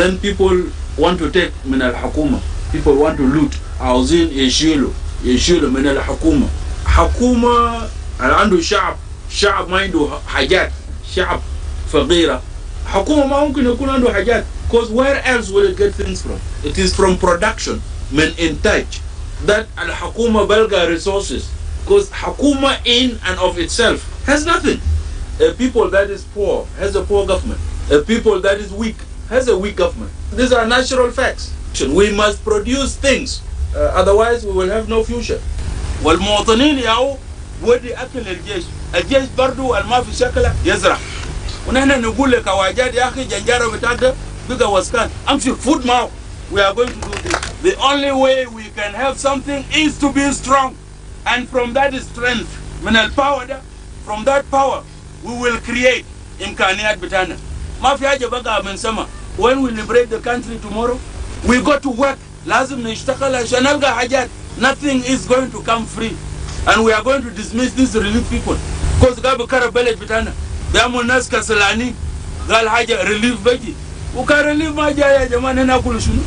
then people want to take من الحكومة. People want to loot. عاوزين يشيلوا من الحكومة. حكومة اللي عنده شعب ما عنده حاجات، شعب فقيرة. حكومة ما ممكن يكون عنده حاجات. Because where else will it get things from? It is from production من إنتاج. That الحكومة بلغة resources. Because حكومة in and of itself has nothing. A people that is poor has a poor government. A people that is weak has a weak government. These are natural facts. We must produce things, otherwise we will have no future. والمواطنين ياو ودي أكل الجيش برضو الما في شكله يزرع. ونحن نقول لك واجد يا أخي جنجارة بتاعك بقى وسكان. أمشي food now. We are going to do this. The only way we can have something is to be strong, and from that strength, من الpower ده, from that power, we will create إمكانيات بتاعنا. ما في حاجة بقى من سما. When we liberate the country tomorrow, we go to work. لازم نشتغل عشان نلقى حاجات. Nothing is going to come free, and we are going to dismiss these relief people. Because قابل كرب بلد بتاعنا. بيعمل ناس كسلاني. قال حاجة relief بيجي. وكان relief ما جاي يا جماعة ناكل شنو؟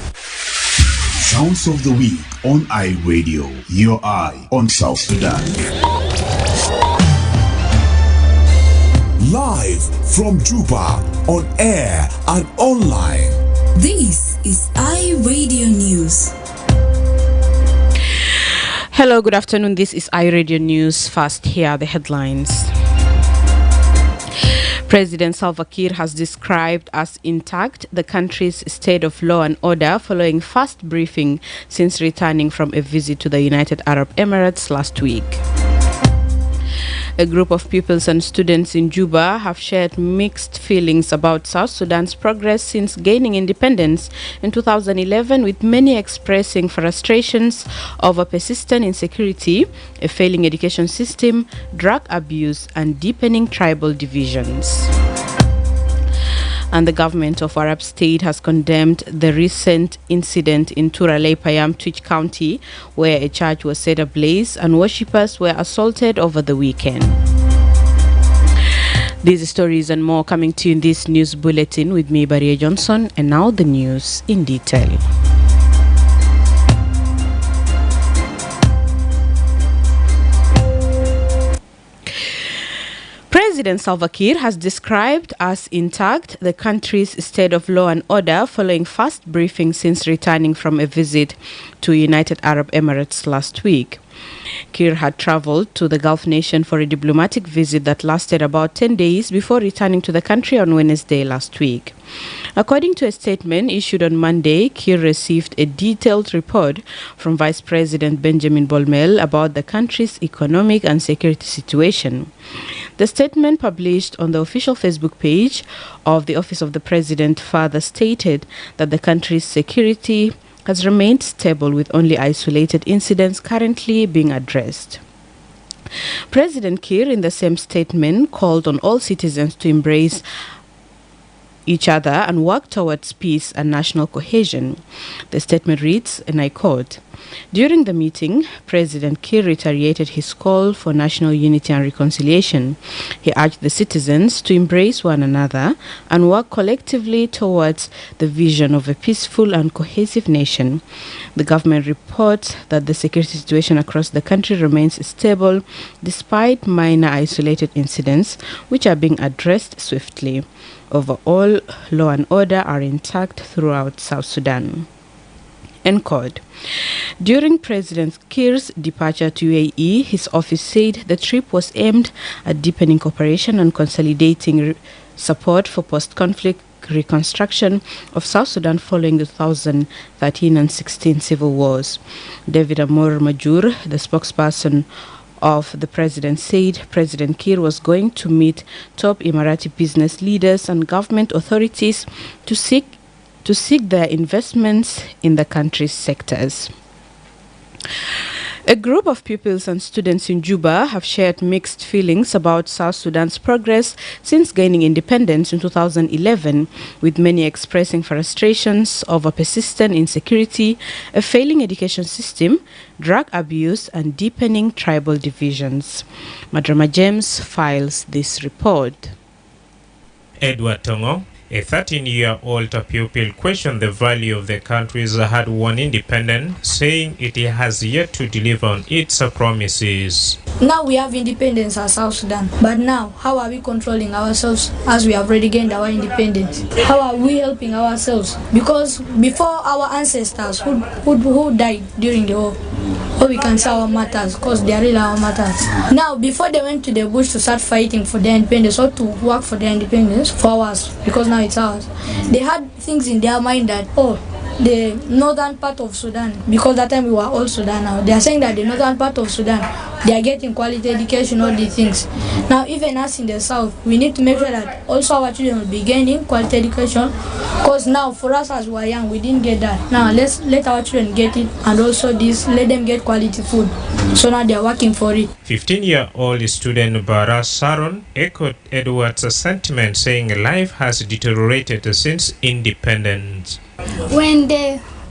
Sounds of the Week on iRadio, your eye on South Sudan. Live from Juba, on air and online. This is iRadio News. Hello, good afternoon. This is iRadio News. First, here are the headlines. President Salva Kiir has described as intact the country's state of law and order following first briefing since returning from a visit to the United Arab Emirates last week. A group of pupils and students in Juba have shared mixed feelings about South Sudan's progress since gaining independence in 2011, with many expressing frustrations over persistent insecurity, a failing education system, drug abuse, and deepening tribal divisions. And the government of Arab State has condemned the recent incident in Turale Payam, Twitch County, where a church was set ablaze and worshippers were assaulted over the weekend. These stories and more coming to you in this news bulletin with me, Baria Johnson, and now the news in detail. President Salva Kiir has described as intact the country's state of law and order following first briefing since returning from a visit to United Arab Emirates last week. Kiir had traveled to the Gulf nation for a diplomatic visit that lasted about 10 days before returning to the country on Wednesday last week. According to a statement issued on Monday, Kiir received a detailed report from Vice President Benjamin Bolmel about the country's economic and security situation. The statement published on the official Facebook page of the Office of the President further stated that the country's security has remained stable, with only isolated incidents currently being addressed. President Kiir, in the same statement, called on all citizens to embrace each other and work towards peace and national cohesion. The statement reads, and I quote, "During the meeting, President Kiir reiterated his call for national unity and reconciliation. He urged the citizens to embrace one another and work collectively towards the vision of a peaceful and cohesive nation. The government reports that the security situation across the country remains stable despite minor isolated incidents, which are being addressed swiftly. Overall, law and order are intact throughout South Sudan." End quote. During President Kiir's departure to UAE, his office said the trip was aimed at deepening cooperation and consolidating support for post-conflict reconstruction of South Sudan following the 2013 and 16 civil wars. David Amor Majur, the spokesperson of the president, said President Kiir was going to meet top Emirati business leaders and government authorities to seek their investments in the country's sectors. A group of pupils and students in Juba have shared mixed feelings about South Sudan's progress since gaining independence in 2011, with many expressing frustrations over persistent insecurity, a failing education system, drug abuse, and deepening tribal divisions. Madrama James files this report. Edward Tongo, A 13-year-old pupil questioned the value of the country's hard-won independence, saying it has yet to deliver on its promises. Now we have independence as South Sudan, but now how are we controlling ourselves as we have already gained our independence? How are we helping ourselves? Because before our ancestors who died during the war, or we can say our matters, because they are really our matters. Now, before they went to the bush to start fighting for their independence or to work for their independence, for ours, because now it's ours, they had things in their mind that, the northern part of Sudan, because that time we were all Sudan now, they are saying that the northern part of Sudan, they are getting quality education, all these things. Now, even us in the south, we need to make sure that also our children will be gaining quality education, because now for us as we are young, we didn't get that. Now, let's let our children get it, and also let them get quality food. So now they are working for it. 15-year-old student Baria Sharon echoed Edward's sentiment, saying life has deteriorated since independence. When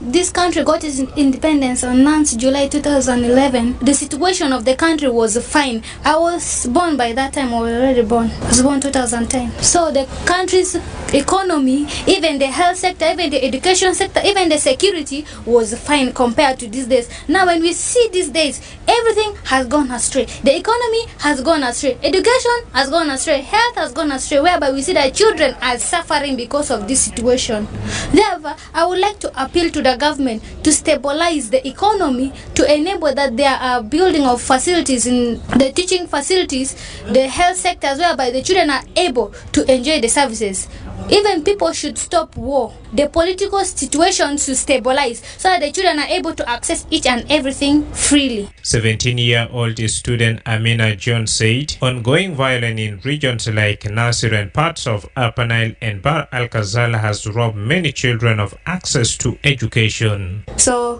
this country got its independence on 9th July 2011, the situation of the country was fine. I was born by that time, I was already born. I was born 2010. So the country's economy, even the health sector, even the education sector, even the security was fine compared to these days. Now when we see these days, everything has gone astray. The economy has gone astray. Education has gone astray. Health has gone astray, whereby we see that children are suffering because of this situation. Therefore, I would like to appeal to the government to stabilize the economy, to enable that there are building of facilities in the teaching facilities, the health sectors, whereby the children are able to enjoy the services. Even people should stop war. The political situation should stabilize so that the children are able to access each and everything freely. 17-year-old student Amina John said ongoing violence in regions like Nasir and parts of Upper Nile and Bahr al-Ghazal has robbed many children of access to education. So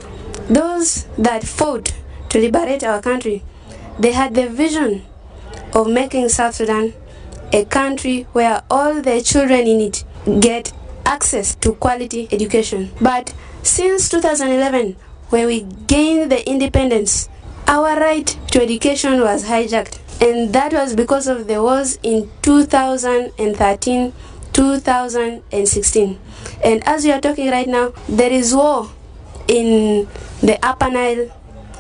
those that fought to liberate our country, they had the vision of making South Sudan a country where all the children in it get access to quality education. But since 2011, when we gained the independence, our right to education was hijacked. And that was because of the wars in 2013, 2016. And as we are talking right now, there is war in the Upper Nile,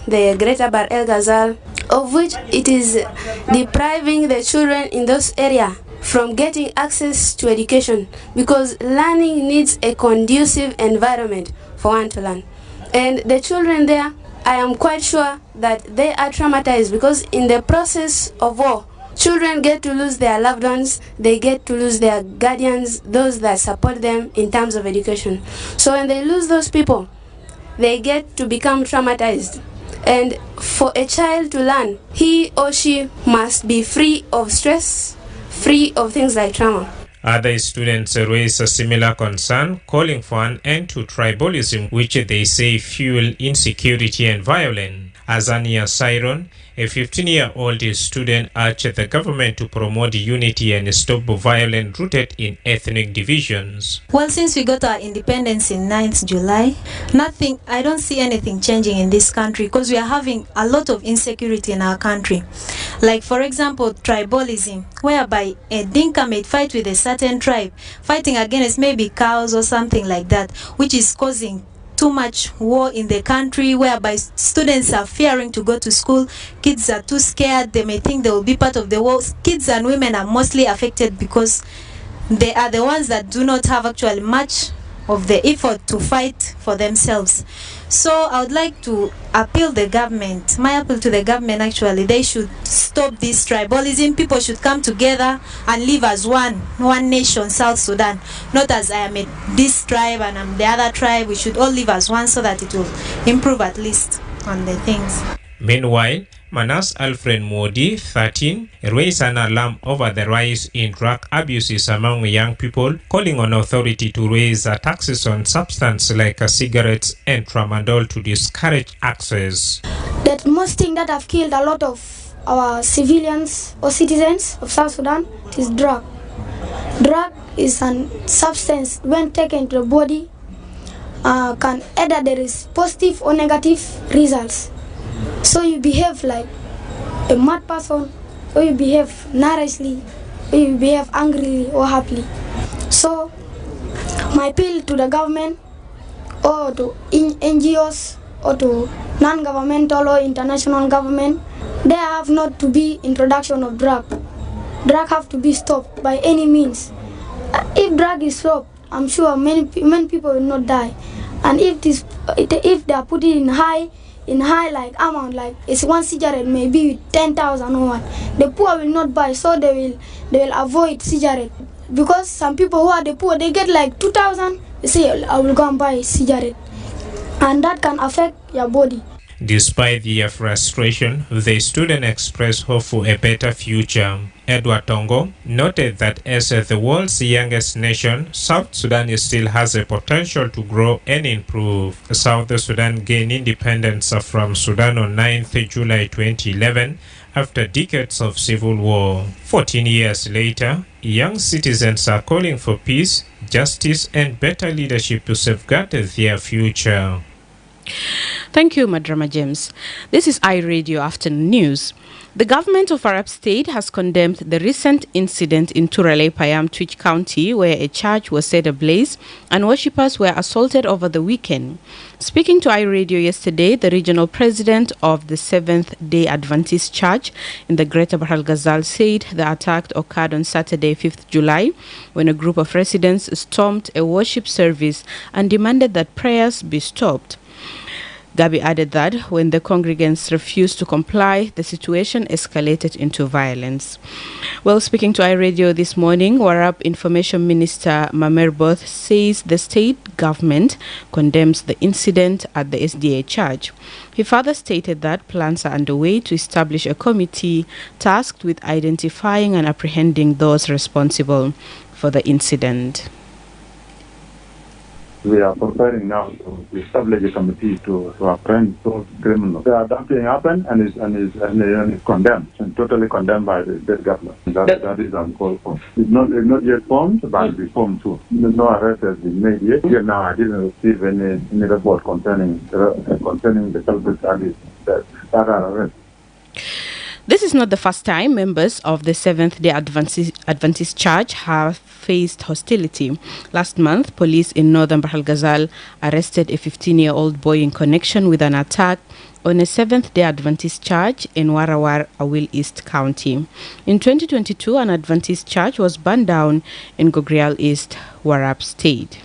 the Greater Bahr el-Ghazal, of which it is depriving the children in those areas from getting access to education, because learning needs a conducive environment for one to learn. And the children there, I am quite sure that they are traumatized, because in the process of war, children get to lose their loved ones, they get to lose their guardians, those that support them in terms of education. So when they lose those people, they get to become traumatized. And for a child to learn, he or she must be free of stress, free of things like trauma. Other students raise a similar concern, calling for an end to tribalism, which they say fuel insecurity and violence. Azania Siron, a 15-year-old student, urged the government to promote unity and stop violence rooted in ethnic divisions. Well, since we got our independence in 9th July, I don't see anything changing in this country, because we are having a lot of insecurity in our country. Like, for example, tribalism, whereby a Dinka may fight with a certain tribe, fighting against maybe cows or something like that, which is causing too much war in the country, whereby students are fearing to go to school, kids are too scared, they may think they will be part of the war. Kids and women are mostly affected because they are the ones that do not have actually much of the effort to fight for themselves. So I would like to appeal the government, my appeal to the government actually, they should stop this tribalism. People should come together and live as one nation, South Sudan. Not as I am this tribe and I'm the other tribe. We should all live as one so that it will improve at least on the things. Meanwhile, Manas Alfred Modi, 13, raised an alarm over the rise in drug abuses among young people, calling on authority to raise taxes on substances like cigarettes and tramadol to discourage access. That most thing that have killed a lot of our civilians or citizens of South Sudan is drug. Drug is a substance when taken to the body can either there is positive or negative results. So you behave like a mad person, or you behave narrowly, or you behave angrily or happily. So My appeal to the government or to NGOs or to non-governmental or international government, there have not to be introduction of drug. Drug have to be stopped by any means. If drug is stopped, I'm sure many people will not die. And if they are put it in high like amount, like it's one cigarette maybe 10,000 or what, the poor will not buy, so they will avoid cigarette. Because some people who are the poor, they get like 2,000, they say I will go and buy cigarette, and that can affect your body. Despite their frustration, the student expressed hope for a better future. Edward Tongo noted that as the world's youngest nation, South Sudan still has a potential to grow and improve. South Sudan gained independence from Sudan on 9th July 2011 after decades of civil war. 14 years later, young citizens are calling for peace, justice, and better leadership to safeguard their future. Thank you, Madrama James. This is iRadio Afternoon News. The government of Arab State has condemned the recent incident in Turale Payam, Twitch County, where a church was set ablaze and worshippers were assaulted over the weekend. Speaking to iRadio yesterday, the regional president of the Seventh-day Adventist Church in the Greater Bahr el Ghazal said the attack occurred on Saturday, 5th July, when a group of residents stormed a worship service and demanded that prayers be stopped. Gabi added that when the congregants refused to comply, the situation escalated into violence. Well, speaking to iRadio this morning, Warab Information Minister Mamer Both says the state government condemns the incident at the SDA church. He further stated that plans are underway to establish a committee tasked with identifying and apprehending those responsible for the incident. We are preparing now to establish a committee to apprehend those criminals. That thing happened and is condemned, and totally condemned by the government. That is uncalled for. It's not yet formed, but it will be formed too. No arrest has been made yet. Here now, I didn't receive any report concerning the culprits that are arrested. This is not the first time members of the Seventh-day Adventist Church have faced hostility. Last month, police in northern Bahr el Ghazal arrested a 15-year-old boy in connection with an attack on a Seventh-day Adventist church in Warawar, Awil East County. In 2022, an Adventist church was burned down in Gogrial East, Warab State.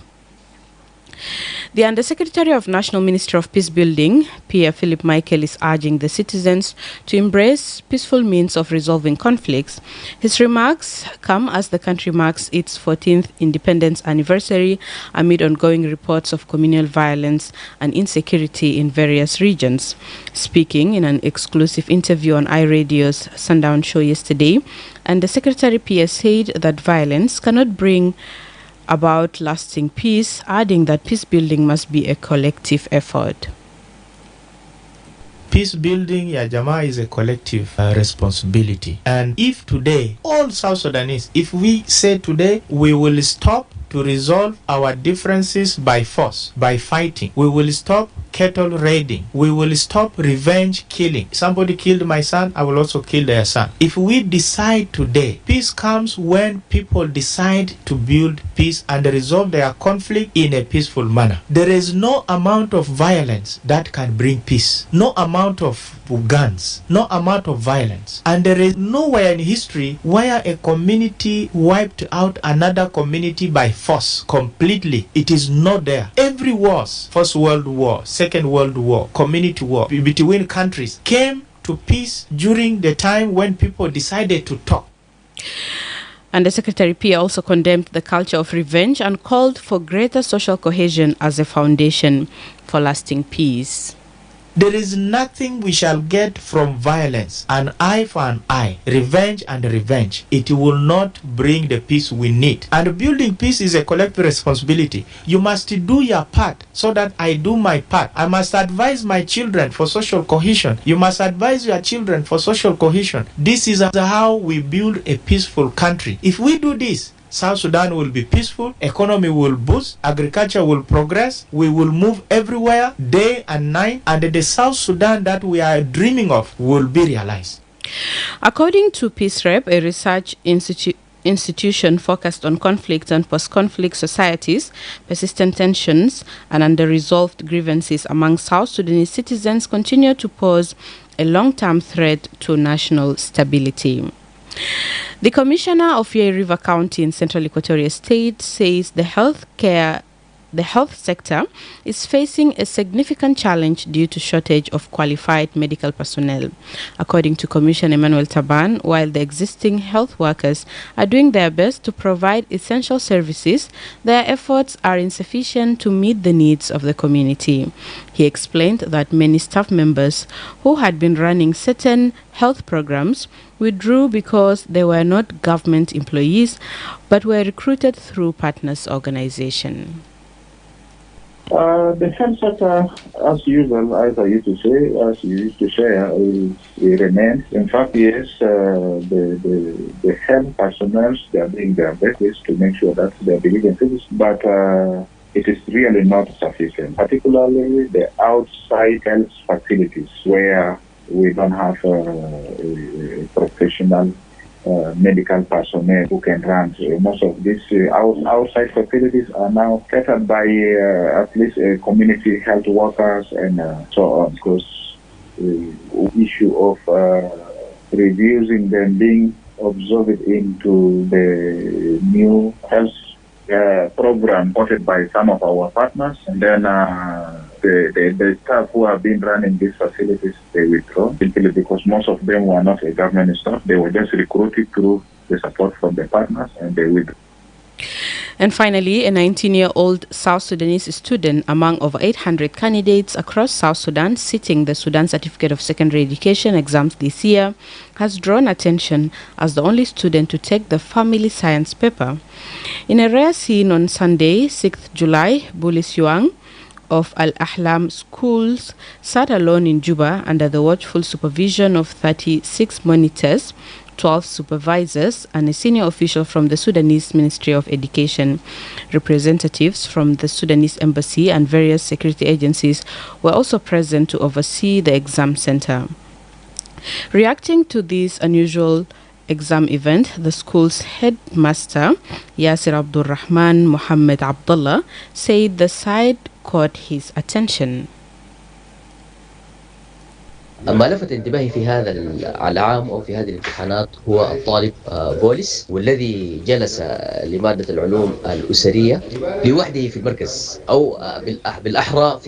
The Undersecretary of National Ministry of Peacebuilding, Pierre Philip Michael, is urging the citizens to embrace peaceful means of resolving conflicts. His remarks come as the country marks its 14th independence anniversary amid ongoing reports of communal violence and insecurity in various regions. Speaking in an exclusive interview on iRadio's Sundown show yesterday, Undersecretary Pierre said that violence cannot bring about lasting peace, adding that peace building must be a collective effort. Peace building, ya Jamaa, is a collective responsibility. And if today, all South Sudanese, if we say today we will stop to resolve our differences by force, by fighting, we will stop cattle raiding, we will stop revenge killing. Somebody killed my son, I will also kill their son. If we decide today, peace comes when people decide to build peace and resolve their conflict in a peaceful manner. There is no amount of violence that can bring peace, no amount of guns, no amount of violence. And there is nowhere in history where a community wiped out another community by force completely. It is not there. Every wars, First World War, Second World War, community war between countries, came to peace during the time when people decided to talk. And the Secretary Pierre also condemned the culture of revenge and called for greater social cohesion as a foundation for lasting peace. There is nothing we shall get from violence, an eye for an eye, revenge and revenge. It will not bring the peace we need. And building peace is a collective responsibility. You must do your part so that I do my part. I must advise my children for social cohesion. You must advise your children for social cohesion. This is how we build a peaceful country. If we do this, South Sudan will be peaceful, economy will boost, agriculture will progress, we will move everywhere, day and night, and the South Sudan that we are dreaming of will be realized. According to Peace Rep, a research institute institution focused on conflict and post-conflict societies, persistent tensions, and under-resolved grievances among South Sudanese citizens continue to pose a long-term threat to national stability. The Commissioner of Yei River County in Central Equatoria State says the health sector is facing a significant challenge due to shortage of qualified medical personnel. According to Commissioner Emmanuel Taban, while the existing health workers are doing their best to provide essential services, their efforts are insufficient to meet the needs of the community. He explained that many staff members who had been running certain health programs withdrew because they were not government employees but were recruited through partners organization. The health sector, as usual, as I used to say, as you used to share, it remains. In fact, yes, the health personnel, they are doing their best to make sure that they are delivering services, but it is really not sufficient, particularly the outside health facilities where we don't have a professional medical personnel who can run. Most of these outside facilities are now catered by at least community health workers and so on. Because the issue of reducing them being absorbed into the new health program supported by some of our partners, and then the staff who have been running these facilities, they withdraw simply because most of them were not a government staff. They were just recruited through the support from the partners, and they withdrew. And finally, a 19-year-old South Sudanese student among over 800 candidates across South Sudan sitting the Sudan Certificate of Secondary Education exams this year has drawn attention as the only student to take the family science paper. In a rare scene on Sunday, 6th July, Bulis Yuang of Al-Ahlam schools sat alone in Juba under the watchful supervision of 36 monitors, 12 supervisors, and a senior official from the Sudanese Ministry of Education. Representatives from the Sudanese Embassy and various security agencies were also present to oversee the exam center. Reacting to this unusual exam event, the school's headmaster, Yasir Abdul Rahman Muhammad Abdullah, said the site caught his attention. ما لفت انتباهي في هذا العام أو في هذه الامتحانات هو الطالب بوليس، والذي جلس لمادة العلوم الأسرية لوحده في المركز، أو بالأحرى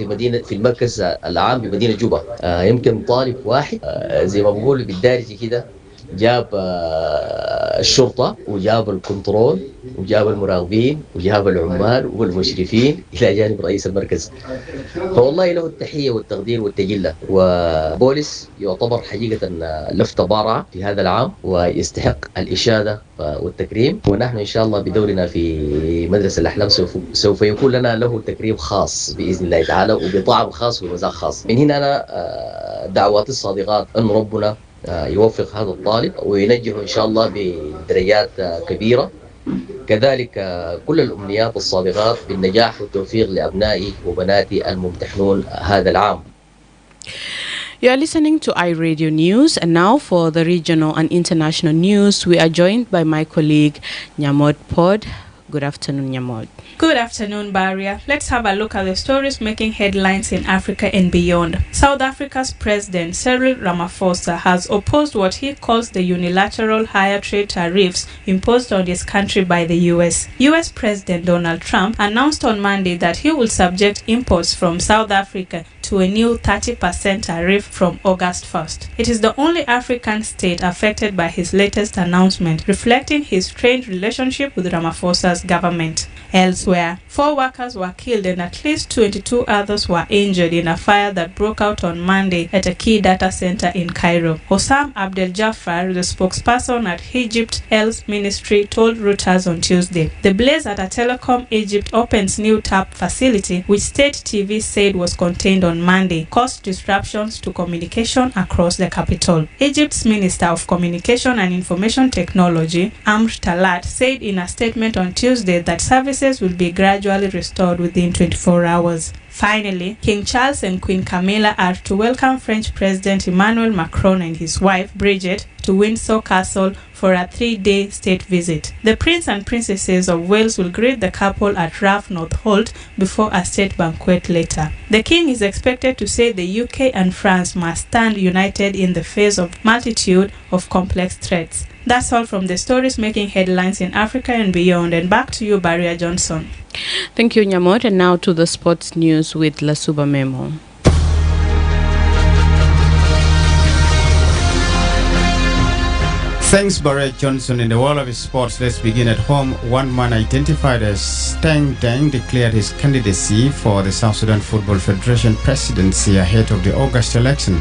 في المركز العام بمدينة جوبا. يمكن طالب واحد زي ما بقول بالدارجة كده جاب الشرطة وجاب الكنترول وجاب المراقبين وجاب العمال والمشرفين إلى جانب رئيس المركز. فوالله له التحية والتقدير والتجلة، وبوليس يعتبر حقيقة لفتة بارعة في هذا العام ويستحق الإشادة والتكريم، ونحن إن شاء الله بدورنا في مدرسة الأحلام سوف يكون لنا له تكريم خاص بإذن الله تعالى وبطعم خاص ومزاج خاص. من هنا أنا دعواتي الصادقات أن ربنا يوفق هذا الطالب وينجحه إن شاء الله بدرجات كبيرة. كذلك كل الأمنيات الصادقات بالنجاح والتوفيق لأبنائي وبناتي الممتحنون هذا العام. You are listening to iRadio News, and now for the regional and international news, we are joined by my colleague Nyamod Pod. Good afternoon, Nyamod. Good afternoon, Baria. Let's have a look at the stories making headlines in Africa and beyond. South Africa's President Cyril Ramaphosa has opposed what he calls the unilateral higher trade tariffs imposed on his country by the U.S. U.S. President Donald Trump announced on Monday that he will subject imports from South Africa to a new 30% tariff from August 1st. It is the only African state affected by his latest announcement, reflecting his strained relationship with Ramaphosa's government. Elsewhere, 4 workers were killed and at least 22 others were injured in a fire that broke out on Monday at a key data center in Cairo. Hossam Abdel Jaffar, the spokesperson at Egypt Health Ministry, told Reuters on Tuesday. The blaze at a Telecom Egypt Open's new TAP facility, which state TV said was contained on Monday, caused disruptions to communication across the capital. Egypt's Minister of Communication and Information Technology, Amr Talat, said in a statement on Tuesday that services will be gradually restored within 24 hours. Finally, King Charles and Queen Camilla are to welcome French President Emmanuel Macron and his wife, Brigitte, to Windsor Castle for a 3-day state visit. The Prince and Princesses of Wales will greet the couple at Rough North Holt before a state banquet later. The King is expected to say the UK and France must stand united in the face of multitude of complex threats. That's all from the stories making headlines in Africa and beyond. And back to you, Baria Johnson. Thank you, Nyamot. And now to the sports news with Lasuba Memo. Thanks, Baria Johnson. In the world of sports, let's begin at home. One man identified as Teng Deng declared his candidacy for the South Sudan Football Federation presidency ahead of the August election.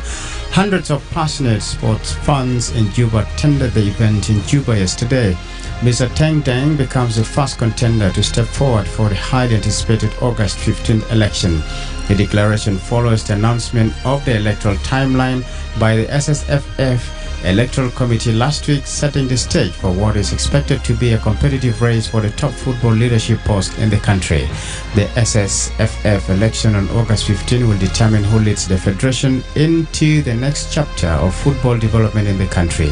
Hundreds of passionate sports fans in Juba attended the event in Juba yesterday. Mr. Teng Deng becomes the first contender to step forward for the highly anticipated August 15th election. The declaration follows the announcement of the electoral timeline by the SSFF Electoral Committee last week, setting the stage for what is expected to be a competitive race for the top football leadership post in the country. The SSFF election on August 15 will determine who leads the federation into the next chapter of football development in the country.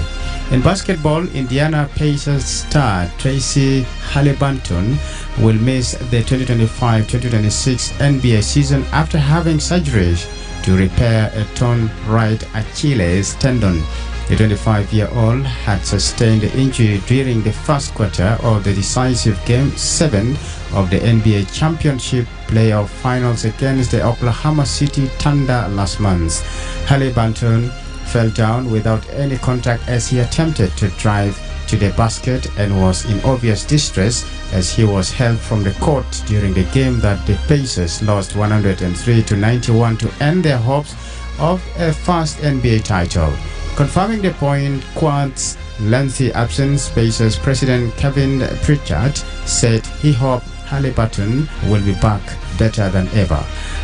In basketball, Indiana Pacers star Tracy Halliburton will miss the 2025-2026 NBA season after having surgeries to repair a torn right Achilles tendon. The 25-year-old had sustained the injury during the first quarter of the decisive Game 7 of the NBA Championship playoff finals against the Oklahoma City Thunder last month. Halliburton fell down without any contact as he attempted to drive to the basket and was in obvious distress as he was held from the court during the game that the Pacers lost 103-91 to end their hopes of a first NBA title. Confirming the point, Quad's lengthy absence, Pacers president Kevin Pritchard said he hoped Halliburton will be back better than ever.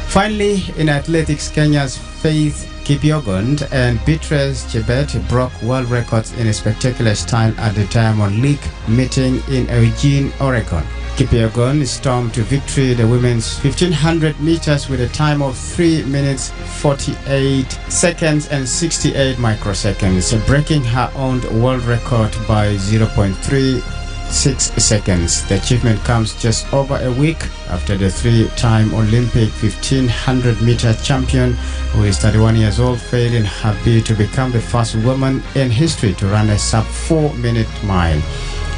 Finally, in athletics, Kenya's Faith Kipyegon and Beatrice Chebet broke world records in a spectacular style at the Diamond League meeting in Eugene, Oregon. Kipyegon stormed to victory the women's 1500 meters with a time of 3 minutes 48 seconds and 68 microseconds, breaking her own world record by 0.36 seconds. The achievement comes just over a week after the three-time Olympic 1500 meter champion, who is 31 years old, failed in her bid to become the first woman in history to run a sub-4-minute mile.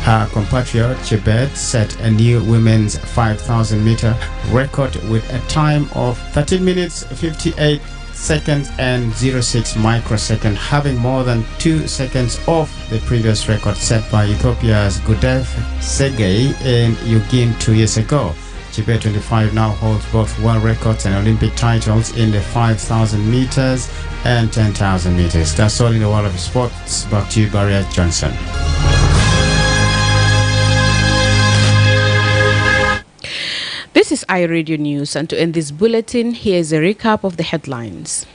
Her compatriot Chebet set a new women's 5,000 meter record with a time of 13 minutes 58 seconds and 06 microseconds, having more than 2 seconds off the previous record set by Ethiopia's Gudev Segei in Eugene 2 years ago. Chebet 25 now holds both world records and Olympic titles in the 5,000 meters and 10,000 meters. That's all in the world of sports. Back to you, Baria Johnson. This is iRadio News, and to end this bulletin, here is a recap of the headlines.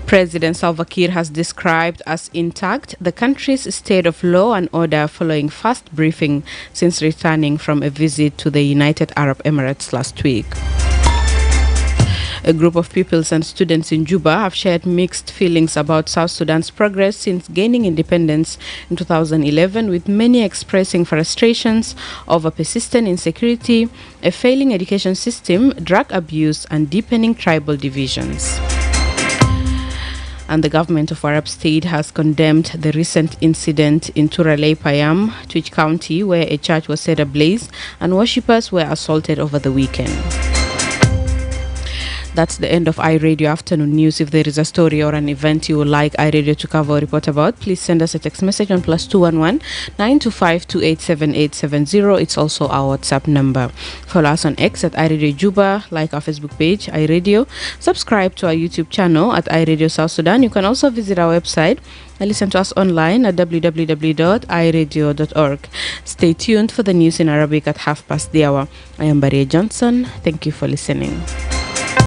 President Salva Kiir has described as intact the country's state of law and order following fast briefing since returning from a visit to the United Arab Emirates last week. A group of pupils and students in Juba have shared mixed feelings about South Sudan's progress since gaining independence in 2011, with many expressing frustrations over persistent insecurity, a failing education system, drug abuse, and deepening tribal divisions. And the government of Arab State has condemned the recent incident in Turale Payam, Twitch County, where a church was set ablaze and worshippers were assaulted over the weekend. That's the end of iRadio Afternoon News. If there is a story or an event you would like iRadio to cover or report about, please send us a text message on +211 925 287870. It's also our WhatsApp number. Follow us on X at iRadio Juba, like our Facebook page, iRadio. Subscribe to our YouTube channel at iRadio South Sudan. You can also visit our website and listen to us online at www.iradio.org. Stay tuned for the news in Arabic at 1:30. I am Baria Johnson. Thank you for listening.